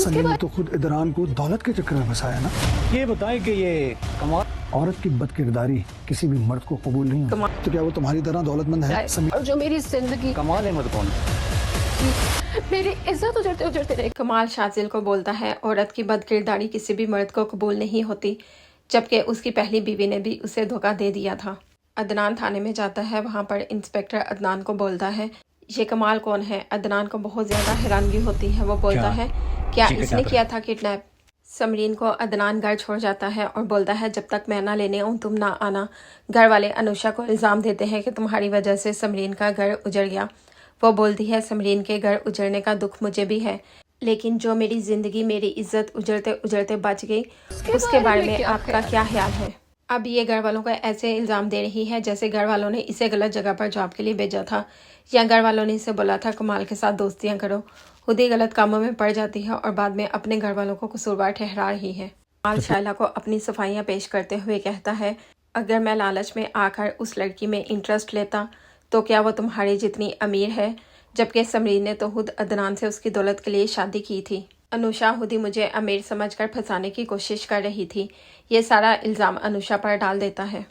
सनी ने तो खुद इदरान को दौलत के चक्कर में फंसाया ना। ये बताएं कि ये कमाल औरत की बदकिरदारी किसी भी मर्द को कबूल नहीं होती। तो क्या वो तुम्हारी तरह दौलतमंद है? सनी और जो मेरी जिंदगी कमाल अहमद कौन है? मेरी इज्जत उजड़ते उजड़ते रहे। कमाल शाजिल को बोलता है औरत की बदकिरदारी किसी भी मर्द को कबूल नहीं होती, जबकि उसकी पहली बीवी ने भी उसे धोखा दे दिया था। अदनान थाने में जाता है, वहां पर इंस्पेक्टर अदनान को बोलता है ये कमाल कौन है। अदनान को बहुत ज्यादा हैरानगी होती है। वो बोलता है क्या इसने किया था किडनैप। समरीन को अदनान घर छोड़ जाता है और बोलता है जब तक मैं ना लेने आऊँ तुम ना आना। घर वाले अनुषा को इल्ज़ाम देते हैं कि तुम्हारी वजह से समरीन का घर उजड़ गया। वो बोलती है समरीन के घर उजड़ने का दुख मुझे भी है, लेकिन जो मेरी ज़िंदगी मेरी इज्जत उजड़ते उजड़ते बच गई उसके बारे में आपका क्या ख्याल है। अब ये घर वालों को ऐसे इल्ज़ाम दे रही है जैसे घर वालों ने इसे गलत जगह पर जॉब के लिए भेजा था, या घर वालों ने इसे बोला था कमाल के साथ दोस्तियां करो। खुद ही गलत कामों में पड़ जाती है और बाद में अपने घर वालों को कसूरवार ठहरा रही है। कमाल शाइला को अपनी सफाइयां पेश करते हुए कहता है अगर मैं लालच में आकर उस लड़की में इंटरेस्ट लेता तो क्या वो तुम्हारी जितनी अमीर है, जबकि समरीन ने तो खुद अदनान से उसकी दौलत के लिए शादी की थी। अनुषा खुद ही मुझे अमीर समझकर फंसाने की कोशिश कर रही थी। ये सारा इल्ज़ाम अनुषा पर डाल देता है।